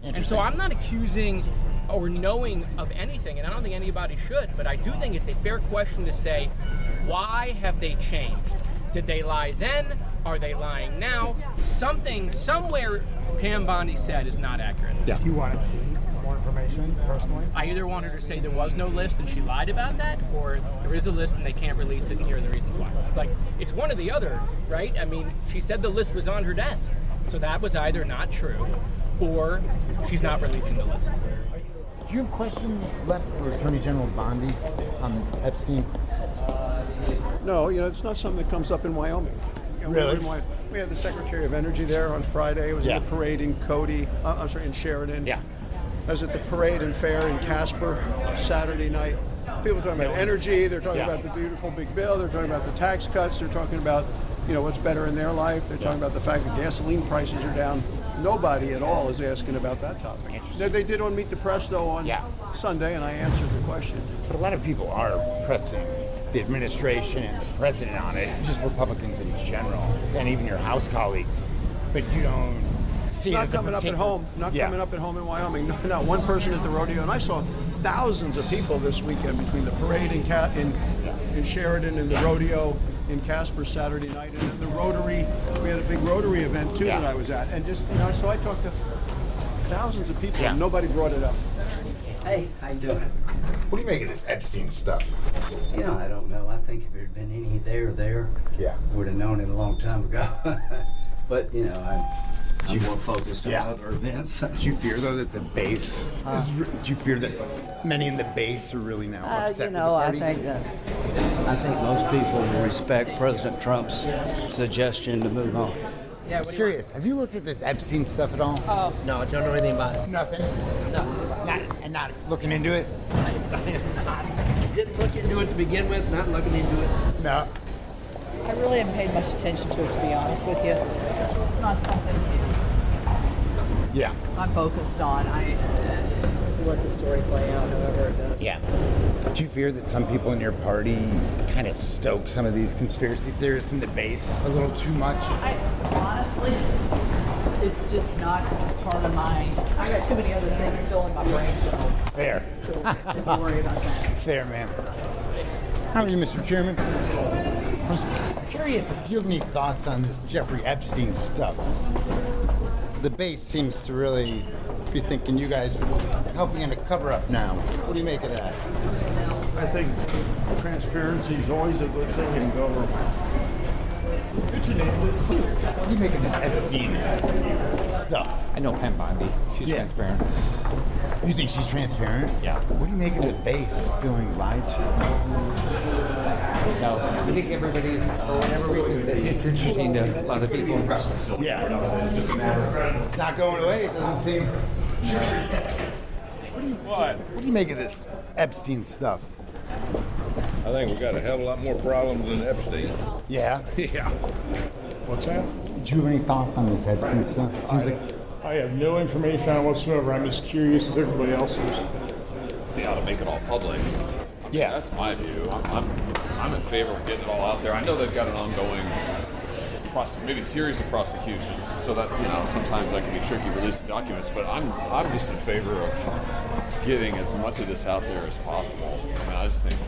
And so I'm not accusing or knowing of anything, and I don't think anybody should, but I do think it's a fair question to say, why have they changed? Did they lie then? Are they lying now? Something, somewhere, Pam Bondi said is not accurate. Yeah. Do you want to see more information, personally? I either want her to say there was no list and she lied about that, or there is a list and they can't release it and here are the reasons why. Like, it's one or the other, right? I mean, she said the list was on her desk. So that was either not true or she's not releasing the list. Do you have questions left for Attorney General Bondi on Epstein? No, it's not something that comes up in Wyoming. Really? We had the Secretary of Energy there on Friday. It was in the parade in in Sheridan. Yeah. I was at the parade and fair in Casper Saturday night. People are talking about energy. They're talking about the beautiful big bill. They're talking about the tax cuts. They're talking about, what's better in their life. They're talking about the fact that gasoline prices are down. Nobody at all is asking about that topic. They did on Meet the Press, though, on Sunday, and I answered the question. But a lot of people are pressing the administration and the president on it, just Republicans in general, and even your House colleagues. But you don't see it Not as a coming up at home. Coming up at home in Wyoming. Not one person at the rodeo. And I saw thousands of people this weekend between the parade in Sheridan and the rodeo in Casper Saturday night, and then the Rotary. We had a big Rotary event too that I was at, and just so I talked to thousands of people, and nobody brought it up. Hey, how you doing? What do you make of this Epstein stuff? I don't know. I think if there'd been any there, would have known it a long time ago. But I'm more focused on other events. Do you fear though that the base? Do you fear that many in the base are really now upset with the party? I think most people will respect President Trump's suggestion to move on. Yeah, curious. Have you looked at this Epstein stuff at all? No, I don't know anything about it. Nothing. Not looking into it. Didn't look into it to begin with. Not looking into it. No. I really haven't paid much attention to it, to be honest with you. It's just not something I'm focused on. I just let the story play out however it does. Yeah. Do you fear that some people in your party kind of stoke some of these conspiracy theorists in the base a little too much? Honestly, it's just not part of my... I got too many other things filling my brain, so... Fair. Don't worry about that. Fair, ma'am. How are you, Mr. Chairman? I'm curious if you have any thoughts on this Jeffry Epstein stuff. The base seems to really be thinking you guys are helping in a cover-up now. What do you make of that? I think transparency is always a good thing in government. What do you make of this Epstein stuff? I know Pam Bondi. She's transparent. You think she's transparent? Yeah. What do you make of the base feeling lied to? No, I think everybody is, for whatever reason, it's interesting to a lot of people. Yeah. It's not going away, it doesn't seem. What do you make of this Epstein stuff? I think we got a hell of a lot more problems than Epstein. Yeah? Yeah. What's that? Do you have any thoughts on this Epstein stuff? It seems like I have no information on it whatsoever. I'm just curious as everybody else is. They ought to make it all public. Yeah. That's my view. I'm in favor of getting it all out there. I know they've got an ongoing maybe series of prosecutions, so that sometimes that can be tricky releasing documents. But I'm just in favor of getting as much of this out there as possible. I mean, I just think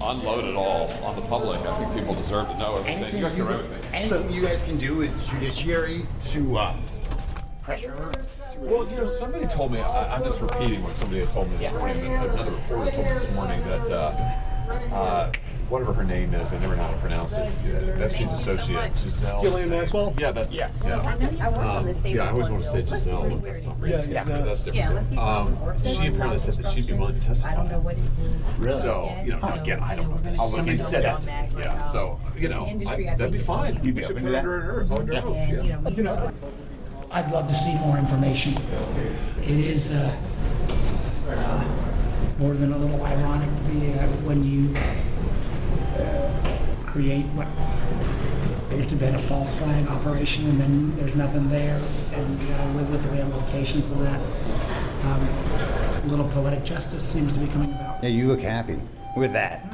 unload it all on the public. I think people deserve to know everything. Anything you guys can do with Judiciary to pressure her? Well, somebody told me, I'm just repeating what somebody had told me this morning, another reporter told me this morning that whatever her name is, I never know how to pronounce it, Epstein's associate, Giselle. Ghislaine Maxwell? Yeah, that's I always want to say Giselle, but that's not right. Yeah. That's different. She apparently said that she'd be willing to testify. Really? So, again, I don't know this. Somebody said it. Yeah, so, that'd be fine. You'd be open to that? Under oath, yeah. I'd love to see more information. It is more than a little ironic when you create what appears to have been a false flag operation and then there's nothing there, and you gotta live with the ramifications of that. A little poetic justice seems to be coming about. Yeah, you look happy with that.